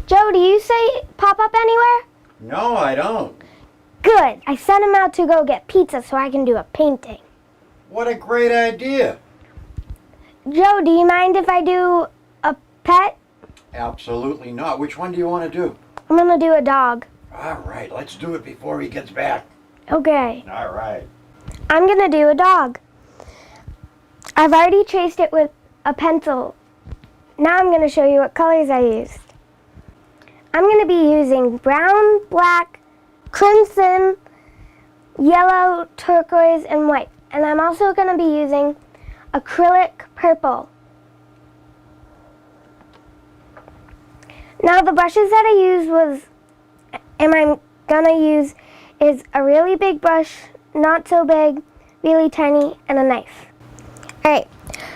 Joe, do you say pop up anywhere? No, I don't. Good. I sent him out to go get pizza so I can do a painting. What a great idea. Joe, do you mind if I do a pet? Absolutely not. Which one do you want to do? I'm gonna do a dog. All right, let's do it before he gets back. Okay. All right. I'm gonna do a dog. I've already traced it with a pencil. Now I'm gonna show you what colors I used. I'm gonna be using brown, black, crimson, yellow, turquoise, and white. And I'm also gonna be using acrylic purple. Now the brushes that I used is a really big brush, not so big, really tiny, and a knife. Alright,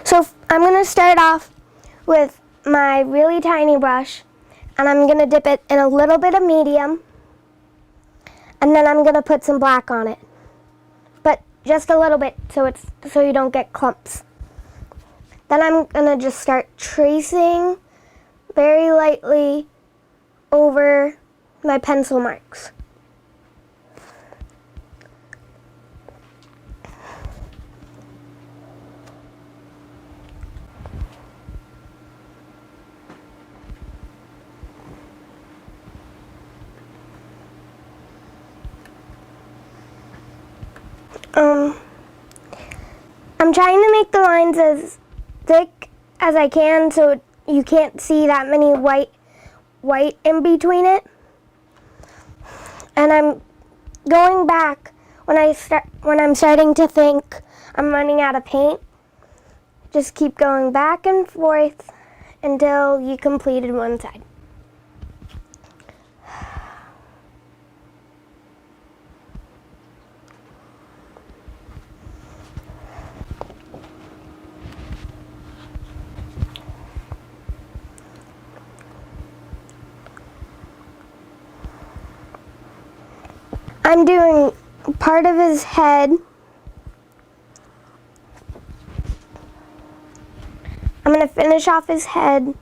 so I'm going to start off with my really tiny brush, and I'm going to dip it in a little bit of medium, and then I'm going to put some black on it. But just a little bit so you don't get clumps. Then I'm going to just start tracing very lightly over my pencil marks. I'm trying to make the lines as thick as I can so you can't see that many white in between it. And I'm going back when I'm starting to think I'm running out of paint. Just keep going back and forth until you completed one side. I'm doing part of his head. I'm going to finish off his head.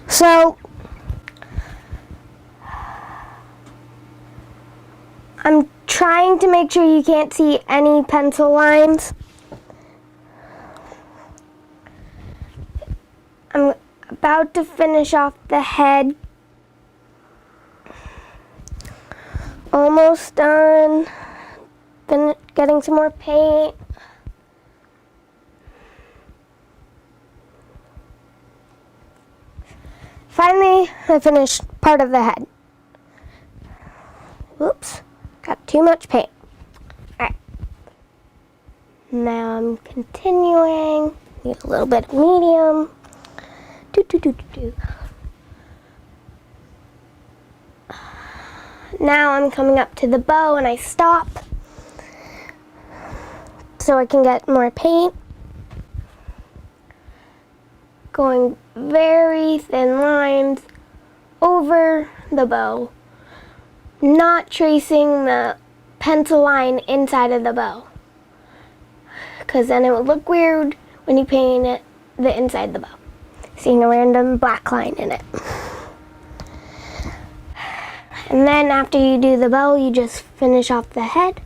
So, I'm trying to make sure you can't see any pencil lines. I'm about to finish off the head. Almost done. Getting some more paint. Finally, I finished part of the head. Whoops, got too much paint. Alright. Now I'm continuing. Need a little bit of medium. Now I'm coming up to the bow and I stop so I can get more paint. Going very thin lines over the bow, not tracing the pencil line inside of the bow, because then it would look weird when you paint it the inside of the bow, seeing a random black line in it. And then after you do the bow, you just finish off the head.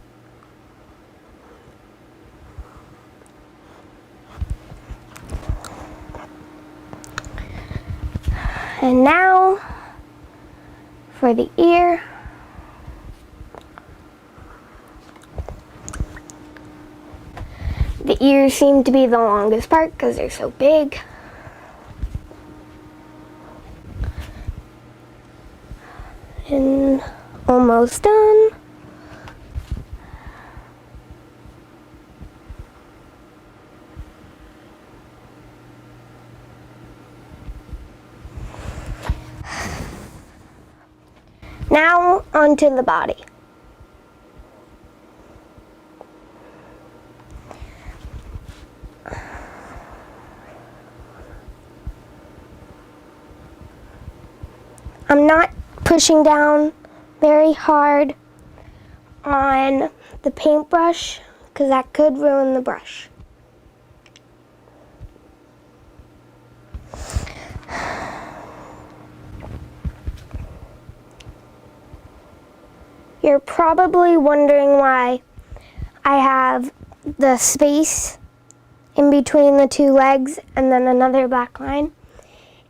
And now for the ear. The ears seem to be the longest part because they're so big. And almost done. Now onto the body. I'm not pushing down very hard on the paintbrush because that could ruin the brush. You're probably wondering why I have the space in between the two legs and then another black line.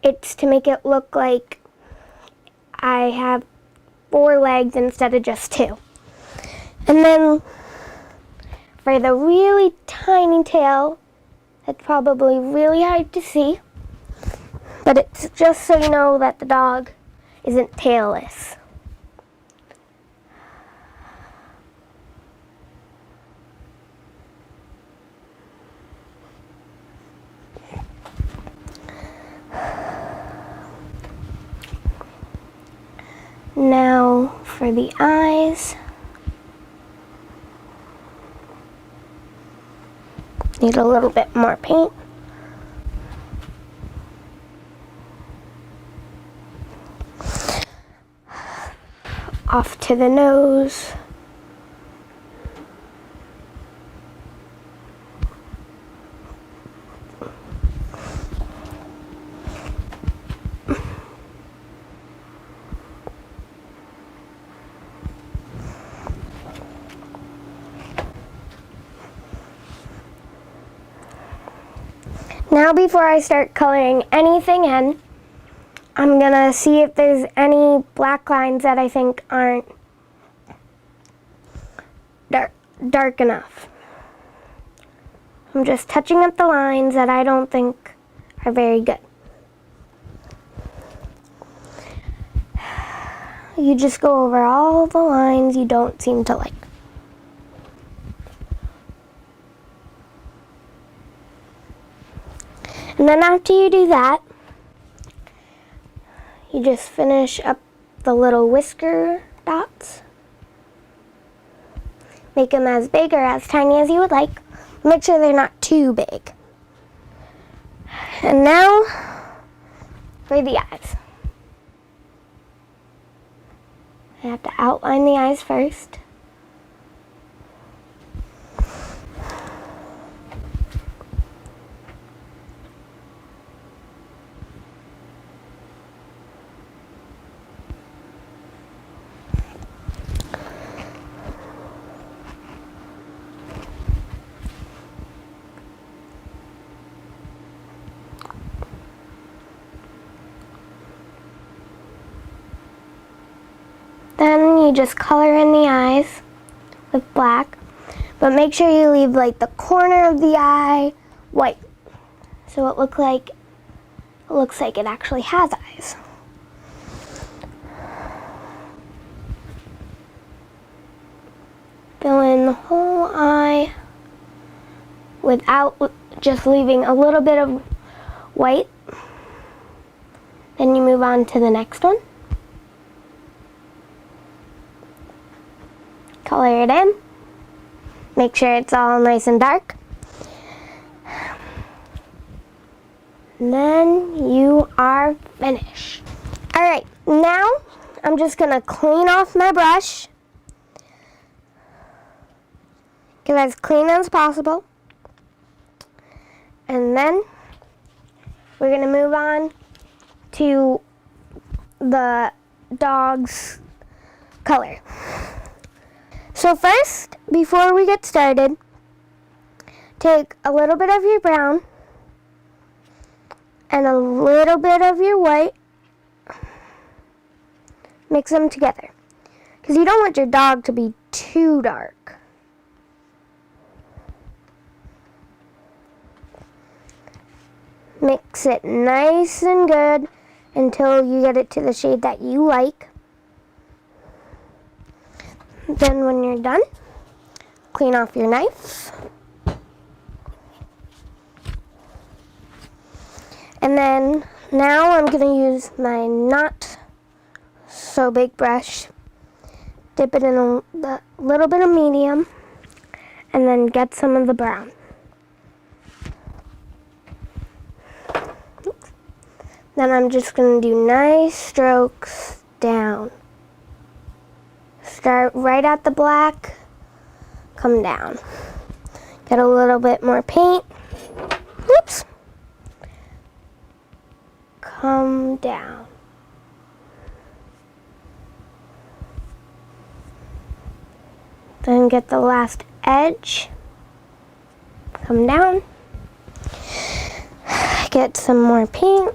It's to make it look like I have 4 legs instead of just 2. And then for the really tiny tail, it's probably really hard to see, but it's just so you know that the dog isn't tailless. Now for the eyes. Need a little bit more paint. Off to the nose. Now before I start coloring anything in, I'm gonna see if there's any black lines that I think aren't dark enough. I'm just touching up the lines that I don't think are very good. You just go over all the lines you don't seem to like. And then after you do that, you just finish up the little whisker dots. Make them as big or as tiny as you would like. Make sure they're not too big. And now for the eyes. I have to outline the eyes first. Then you just color in the eyes with black, but make sure you leave like the corner of the eye white, so it looks like it actually has eyes. Fill in the whole eye without just leaving a little bit of white. Then you move on to the next one. Color it in. Make sure it's all nice and dark. And then you are finished. Alright, now I'm just going to clean off my brush. Get as clean as possible. And then we're going to move on to the dog's color. So first, before we get started, take a little bit of your brown and a little bit of your white. Mix them together, because you don't want your dog to be too dark. Mix it nice and good until you get it to the shade that you like. Then when you're done, clean off your knife. And then now I'm going to use my not so big brush, dip it in a little bit of medium, and then get some of the brown. Oops. Then I'm just going to do nice strokes down. Start right at the black, come down. Get a little bit more paint. Whoops. Come down. Then get the last edge. Come down. Get some more paint.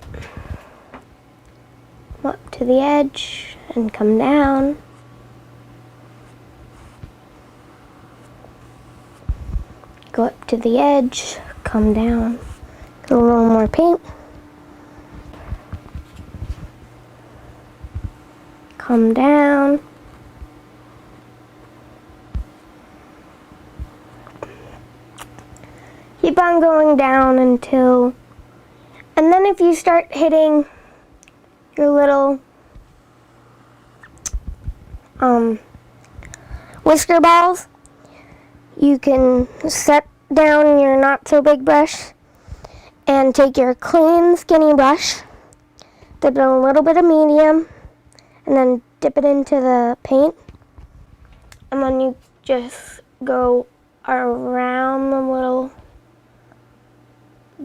Up to the edge and come down. Go up to the edge, come down. Get a little more paint. Come down. Keep on going down until, and then if you start hitting your little whisker balls, you can set down your not so big brush and take your clean skinny brush, dip it in a little bit of medium, and then dip it into the paint, and then you just go around the little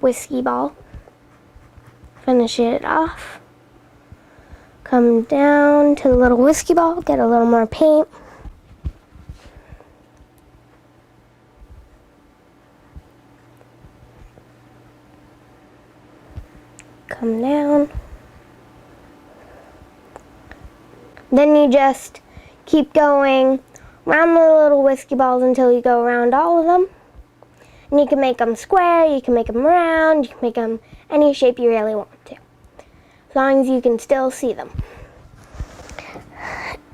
whiskey ball, finish it off, come down to the little whiskey ball, get a little more paint, come down. Then you just keep going around the little whiskey balls until you go around all of them. And you can make them square, you can make them round, you can make them any shape you really want to. As long as you can still see them.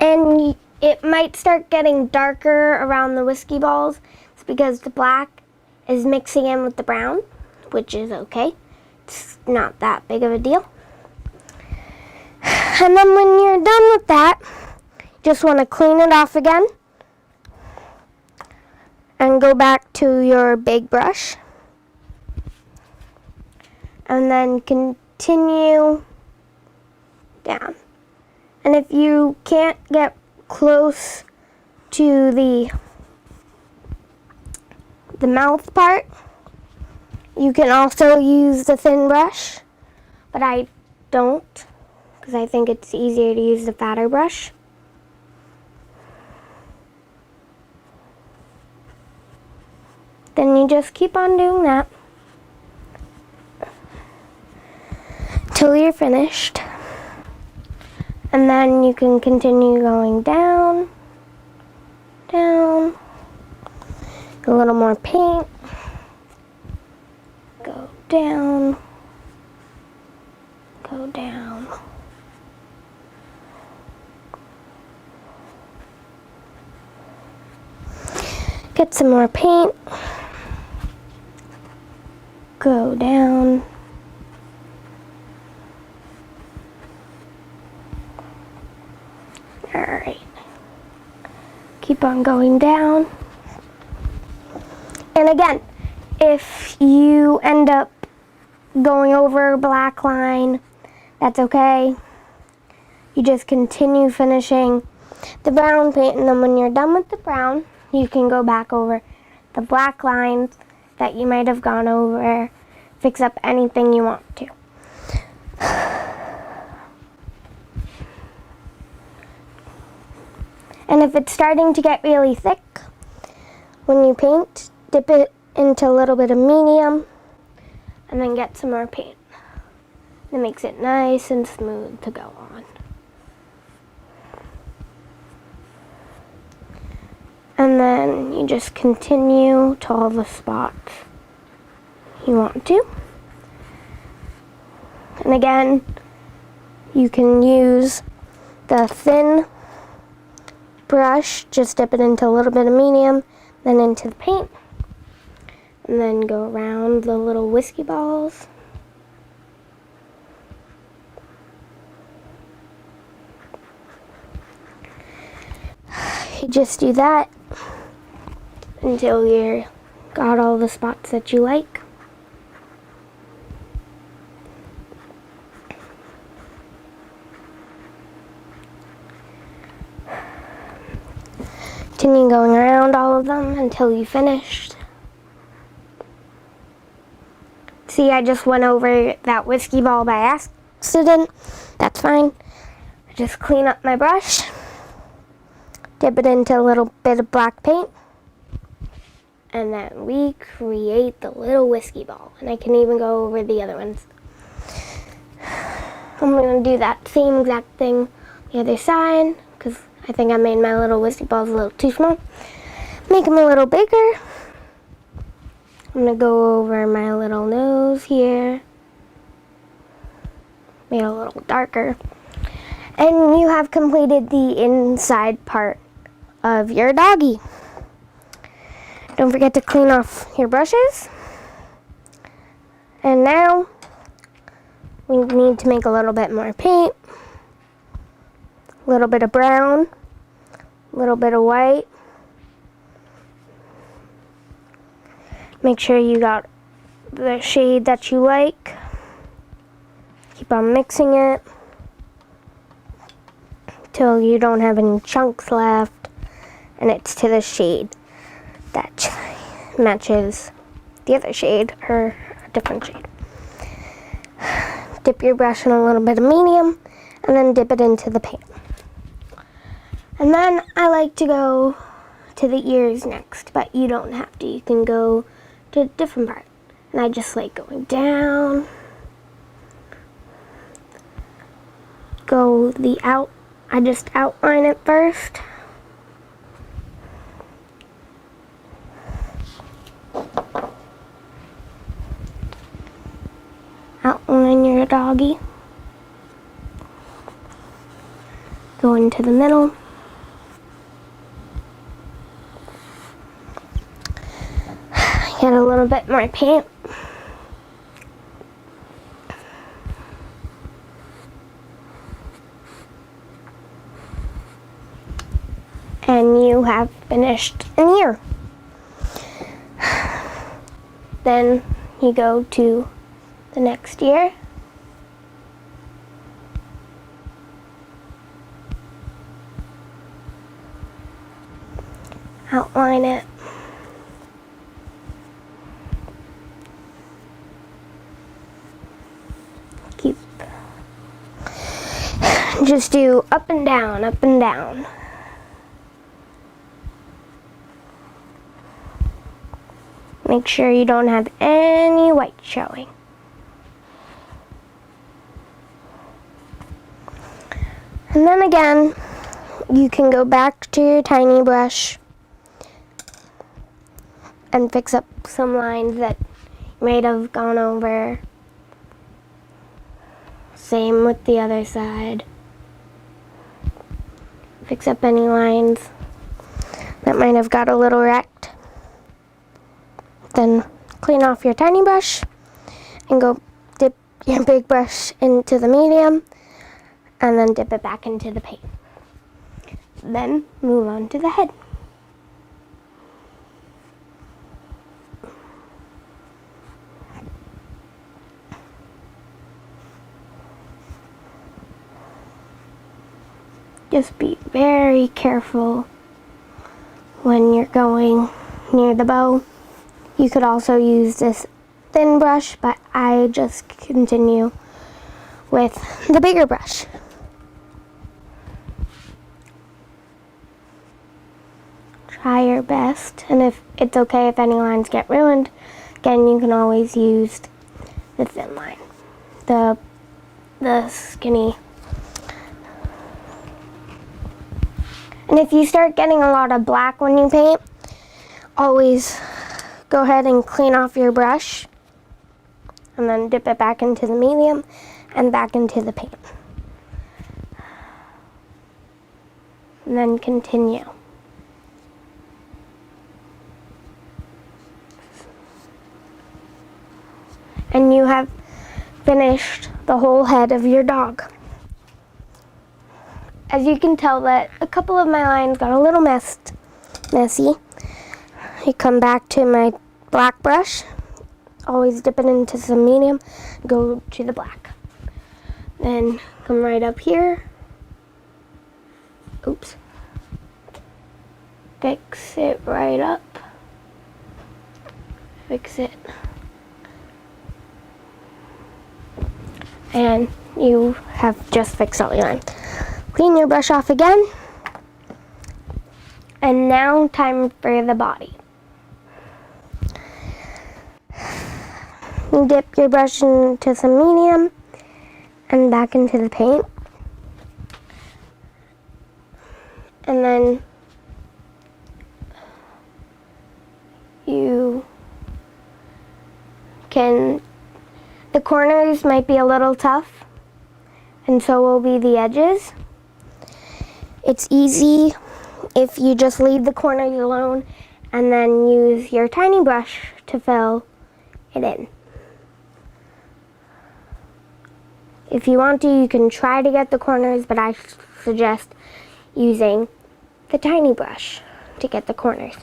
And it might start getting darker around the whiskey balls. It's because the black is mixing in with the brown, which is okay. It's not that big of a deal. And then when you're done with that, you just want to clean it off again. And go back to your big brush. And then continue down. And if you can't get close to the mouth part, you can also use the thin brush, but I don't, because I think it's easier to use the fatter brush. Then you just keep on doing that till you're finished. And then you can continue going down, down, a little more paint, go down, go down. Get some more paint, go down. Alright. Keep on going down. And again, if you end up going over a black line, that's okay. You just continue finishing the brown paint, and then when you're done with the brown, you can go back over the black lines that you might have gone over, fix up anything you want to. And if it's starting to get really thick, when you paint, dip it into a little bit of medium, and then get some more paint. It makes it nice and smooth to go on. And then you just continue to all the spots you want to. And again, you can use the thin brush, just dip it into a little bit of medium, then into the paint, and then go around the little whiskey balls. You just do that until you're got all the spots that you like. continue going around all of them until you finished. See, I just went over that whiskey ball by accident. That's fine. I just clean up my brush, dip it into a little bit of black paint, and then we create the little whiskey ball. And I can even go over the other ones. I'm going to do that same exact thing the other side, because I think I made my little whiskey balls a little too small. Make them a little bigger. I'm going to go over my little nose here. Make it a little darker. And you have completed the inside part of your doggy. Don't forget to clean off your brushes. And now we need to make a little bit more paint. A little bit of brown. A little bit of white. Make sure you got the shade that you like. Keep on mixing it till you don't have any chunks left and it's to the shade that matches the other shade or a different shade. Dip your brush in a little bit of medium and then dip it into the paint. And then I like to go to the ears next, but you don't have to. You can go to a different part. And I just like going down, I just outline it first. Outline your doggy. Go into the middle. Get a little bit more paint. And you have finished an ear. Then you go to the next ear. Outline it. Just do up and down, up and down. Make sure you don't have any white showing. And then again, you can go back to your tiny brush and fix up some lines that you might have gone over. Same with the other side. Fix up any lines that might have got a little wrecked. Then clean off your tiny brush and go dip your big brush into the medium and then dip it back into the paint. Then move on to the head. Just be very careful when you're going near the bow. You could also use this thin brush, but I just continue with the bigger brush. Try your best, and if it's okay if any lines get ruined, again, you can always use the thin line, the skinny. And if you start getting a lot of black when you paint, always go ahead and clean off your brush and then dip it back into the medium and back into the paint. And then continue. And you have finished the whole head of your dog. As you can tell that a couple of my lines got a little messy. I come back to my black brush, always dip it into some medium, go to the black. Then come right up here. Oops. fix it right up. Fix it. And you have just fixed all your lines. Clean your brush off again. And now time for the body. You dip your brush into some medium and back into the paint. And then you can, the corners might be a little tough, and so will be the edges. It's easy if you just leave the corners alone and then use your tiny brush to fill it in. If you want to, you can try to get the corners, but I suggest using the tiny brush to get the corners.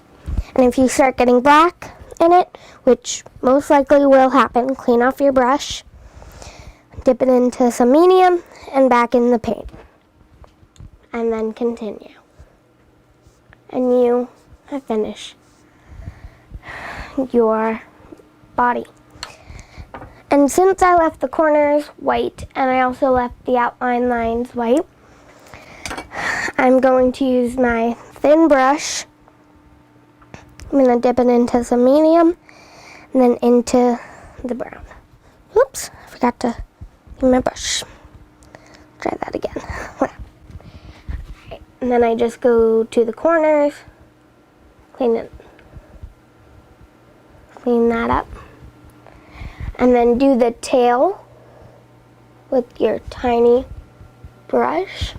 And if you start getting black in it, which most likely will happen, clean off your brush, dip it into some medium, and back in the paint. And then continue. And you have finished your body. And since I left the corners white and I also left the outline lines white, I'm going to use my thin brush. I'm going to dip it into some medium and then into the brown. Oops, I forgot to use my brush. Try that again. Right, and then I just go to the corners, clean that up. And then do the tail with your tiny brush.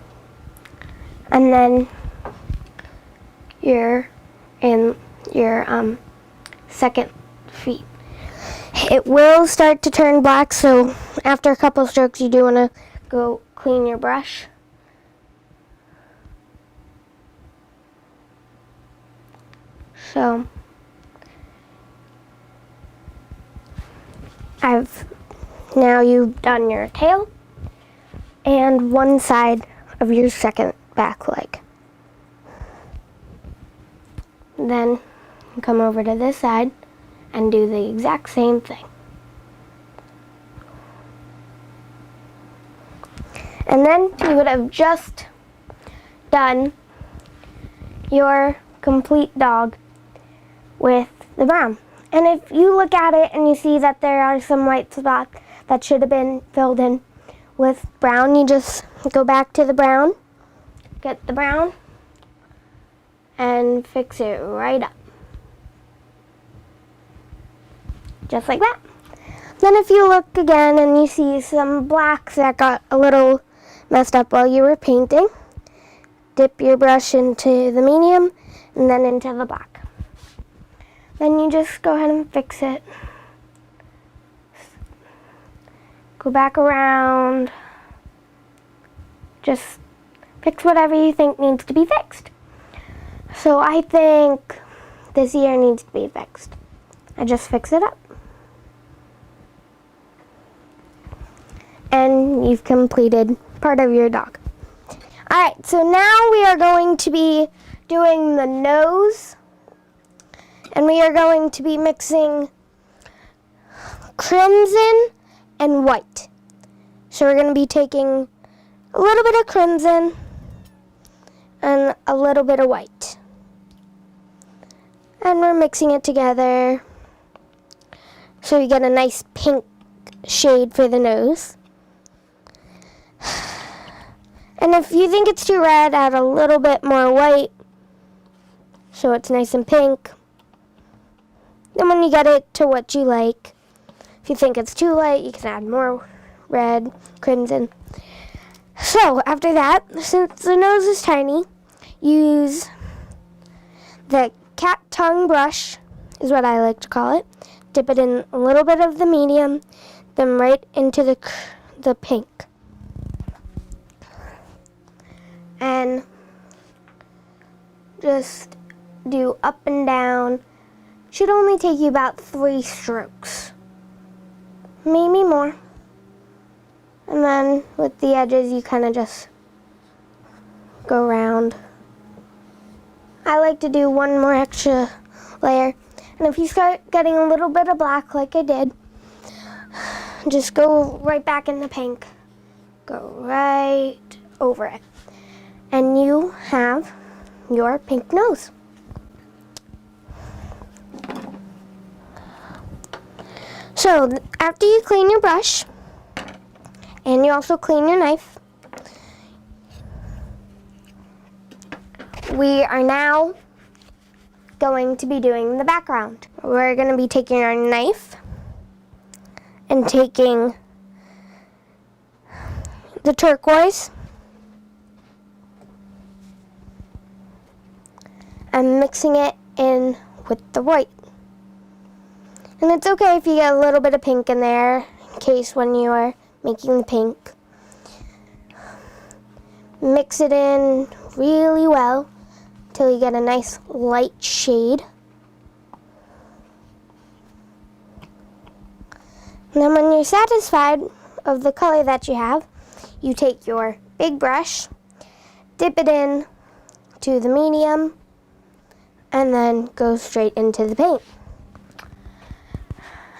And then your second feet. It will start to turn black, so after a couple strokes you do want to go clean your brush. So now you've done your tail and one side of your second back leg. Then you come over to this side and do the exact same thing. And then you would have just done your complete dog with the brown. And if you look at it and you see that there are some white spots that should have been filled in with brown, you just go back to the brown, get the brown, and fix it right up. Just like that. Then if you look again and you see some blacks that got a little messed up while you were painting, dip your brush into the medium and then into the black. Then you just go ahead and fix it. Go back around. Just fix whatever you think needs to be fixed. So I think this ear needs to be fixed. I just fix it up. And you've completed part of your dog. Alright, so now we are going to be doing the nose. And we are going to be mixing crimson and white. So we're going to be taking a little bit of crimson and a little bit of white. And we're mixing it together so you get a nice pink shade for the nose. And if you think it's too red, add a little bit more white so it's nice and pink. Then when you get it to what you like, if you think it's too light, you can add more red, crimson. So after that, since the nose is tiny, use the cat tongue brush, is what I like to call it. Dip it in a little bit of the medium, then right into the pink. And just do up and down. Should only take you about 3 strokes, maybe more. And then with the edges, you kind of just go around. I like to do one more extra layer. And if you start getting a little bit of black like I did, just go right back in the pink. Go right over it. And you have your pink nose. So after you clean your brush, and you also clean your knife, we are now going to be doing the background. We're going to be taking our knife and taking the turquoise and mixing it in with the white. And it's okay if you get a little bit of pink in there, in case when you are making the pink. Mix it in really well until you get a nice light shade. And then when you're satisfied of the color that you have, you take your big brush, dip it in to the medium, and then go straight into the paint.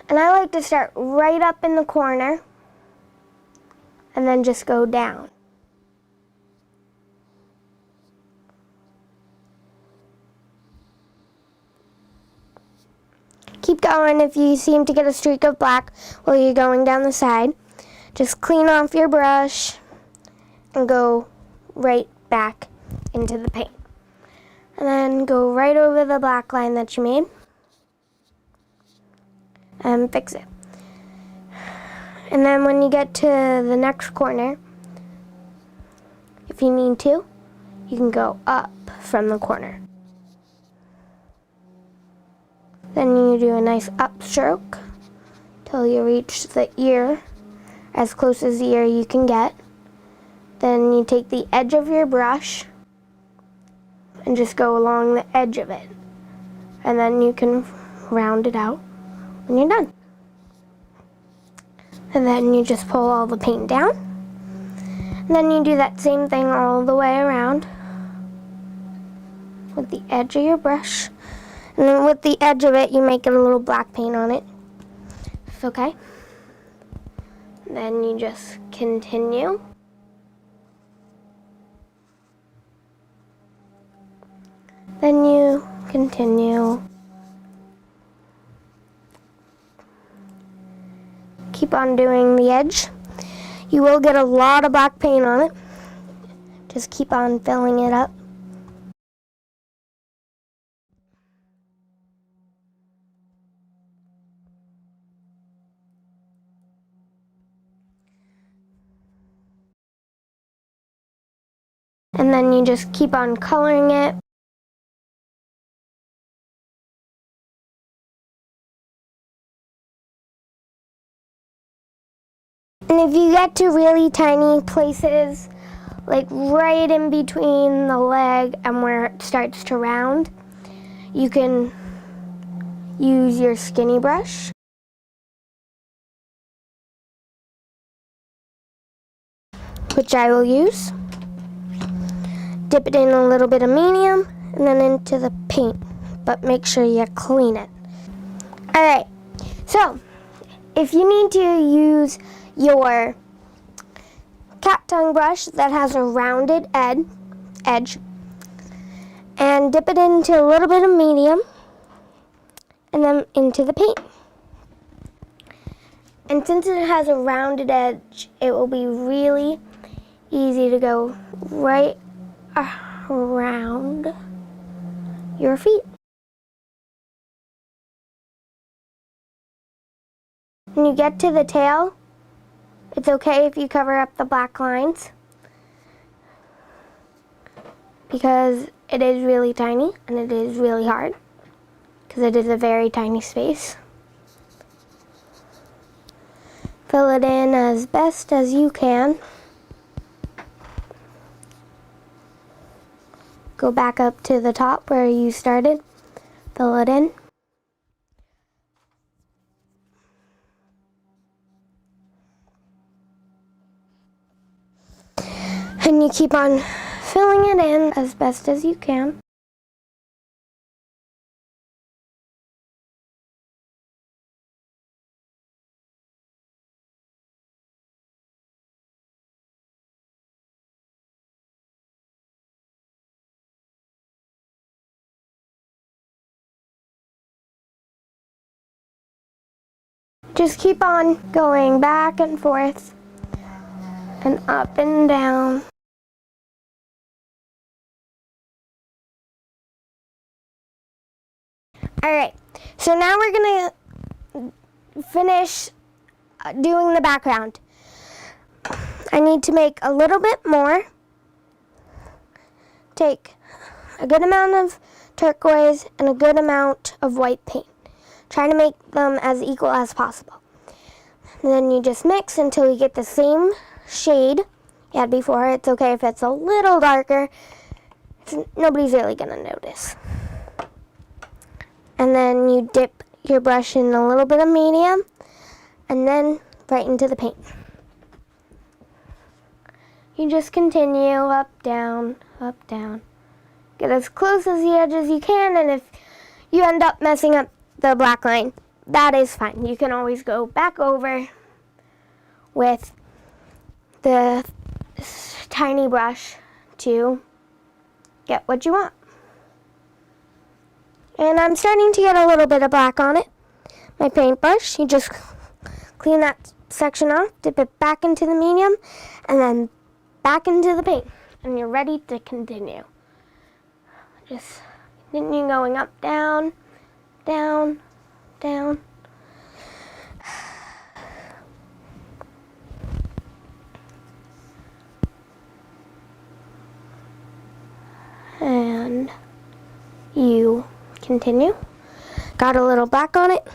And I like to start right up in the corner and then just go down. Keep going if you seem to get a streak of black while you're going down the side. Just clean off your brush and go right back into the paint. And then go right over the black line that you made and fix it. And then when you get to the next corner, if you need to, you can go up from the corner. Then you do a nice upstroke till you reach the ear, as close as the ear you can get. Then you take the edge of your brush and just go along the edge of it. And then you can round it out when you're done. And then you just pull all the paint down. And then you do that same thing all the way around with the edge of your brush. And then with the edge of it, you make it a little black paint on it. It's okay. Then you just continue. Then you continue. Keep on doing the edge. You will get a lot of black paint on it. Just keep on filling it up. And then you just keep on coloring it. And if you get to really tiny places, like right in between the leg and where it starts to round, you can use your skinny brush. Which I will use. Dip it in a little bit of medium and then into the paint, but make sure you clean it. Alright, so if you need to use your cat tongue brush that has a rounded edge and dip it into a little bit of medium and then into the paint. And since it has a rounded edge, it will be really easy to go right around your feet. When you get to the tail, it's okay if you cover up the black lines because it is really tiny and it is really hard because it is a very tiny space. Fill it in as best as you can. Go back up to the top where you started. Fill it in. And you keep on filling it in as best as you can. Just keep on going back and forth and up and down. Alright, so now we're gonna finish doing the background. I need to make a little bit more. Take a good amount of turquoise and a good amount of white paint. Try to make them as equal as possible. And then you just mix until you get the same shade you had before. It's okay if it's a little darker. Nobody's really gonna notice. And then you dip your brush in a little bit of medium and then right into the paint. You just continue up, down, up, down. Get as close as the edge as you can, and if you end up messing up the black line, that is fine. You can always go back over with the tiny brush to get what you want. And I'm starting to get a little bit of black on it. My paintbrush, you just clean that section off, dip it back into the medium, and then back into the paint. And you're ready to continue. Just continue going up, down, down, down. And you continue. Got a little black on it,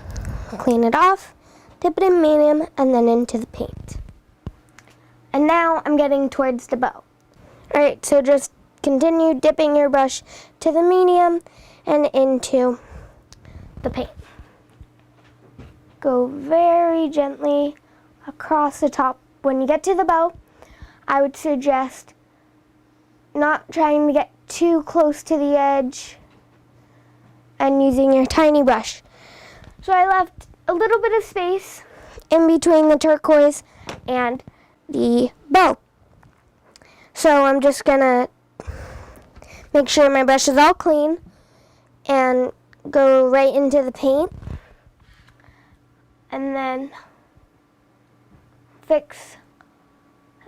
clean it off, dip it in medium, and then into the paint. And now I'm getting towards the bow. Alright, so just continue dipping your brush to the medium and into the paint. Go very gently across the top. When you get to the bow, I would suggest not trying to get too close to the edge and using your tiny brush. So I left a little bit of space in between the turquoise and the bow. So I'm just gonna make sure my brush is all clean and go right into the paint and then fix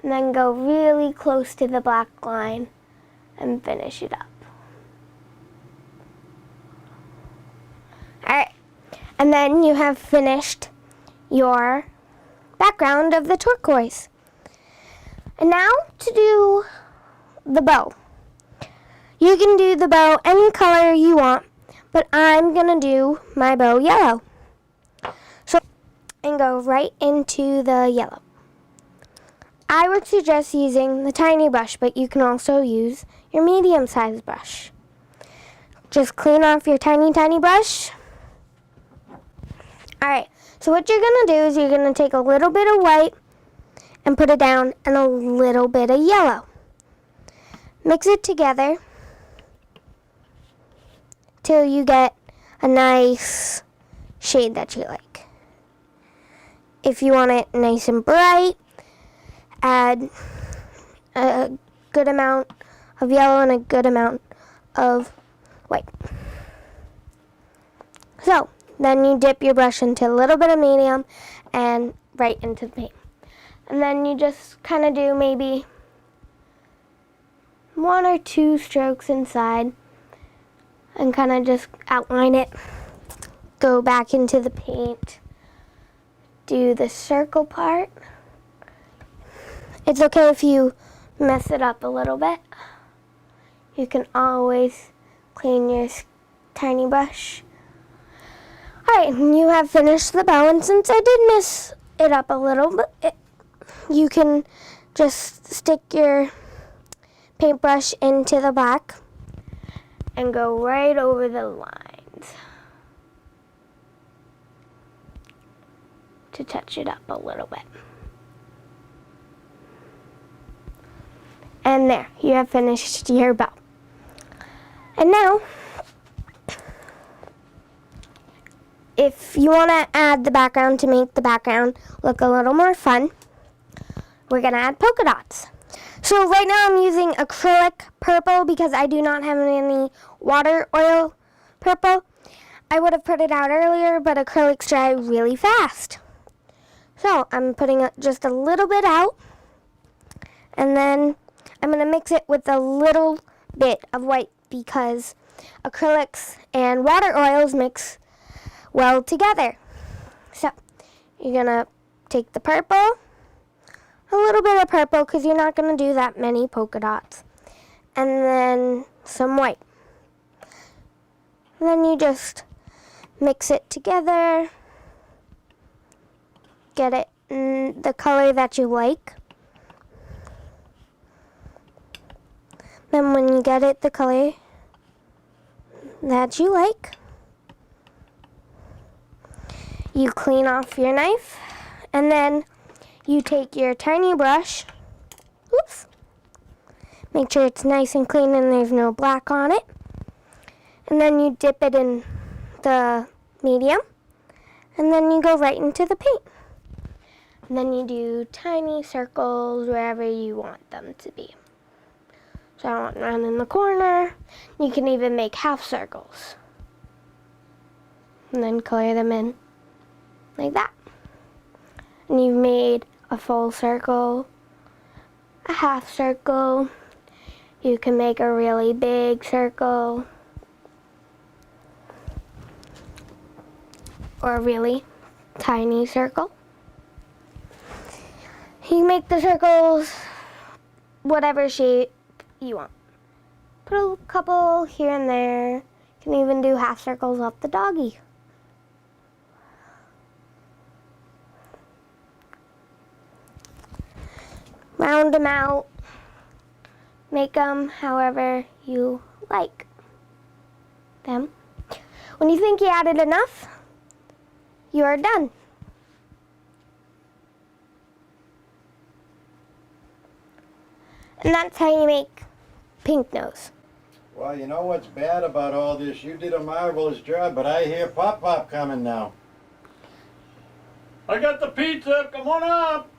and then go really close to the black line and finish it up. Alright, and then you have finished your background of the turquoise. And now to do the bow. You can do the bow any color you want, but I'm gonna do my bow yellow. So, and go right into the yellow. I would suggest using the tiny brush, but you can also use your medium-sized brush. Just clean off your tiny brush. Alright, so what you're gonna do is you're gonna take a little bit of white and put it down and a little bit of yellow. Mix it together till you get a nice shade that you like. If you want it nice and bright, add a good amount of yellow and a good amount of white. So, then you dip your brush into a little bit of medium and right into the paint. And then you just kind of do maybe 1 or 2 strokes inside and kind of just outline it. Go back into the paint. Do the circle part. It's okay if you mess it up a little bit. You can always clean your tiny brush. Alright, you have finished the bow, and since I did mess it up a little bit, you can just stick your paintbrush into the black and go right over the lines to touch it up a little bit. And there, you have finished your bow. And now, if you want to add the background to make the background look a little more fun, we're going to add polka dots. So right now I'm using acrylic purple because I do not have any water oil purple. I would have put it out earlier, but acrylics dry really fast. So I'm putting just a little bit out, and then I'm going to mix it with a little bit of white because acrylics and water oils mix well together. So you're going to take the purple, a little bit of purple because you're not going to do that many polka dots, and then some white. And then you just mix it together, get it in the color that you like. Then when you get it the color that you like, you clean off your knife, and then you take your tiny brush, oops, make sure it's nice and clean and there's no black on it, and then you dip it in the medium, and then you go right into the paint. And then you do tiny circles wherever you want them to be. So I want one in the corner. You can even make half circles. And then color them in like that. And you've made a full circle, a half circle. You can make a really big circle, or a really tiny circle. You can make the circles whatever shape you want. Put a couple here and there. You can even do half circles up the doggy. Round them out. Make them however you like them. When you think you added enough, you are done. And that's how you make pink nose. Well, you know what's bad about all this? You did a marvelous job, but I hear Pop coming now. I got the pizza. Come on up.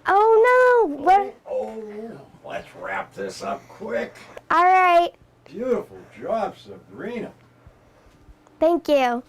Oh no! What? Oh, let's wrap this up quick. All right. Beautiful job, Sabrina. Thank you.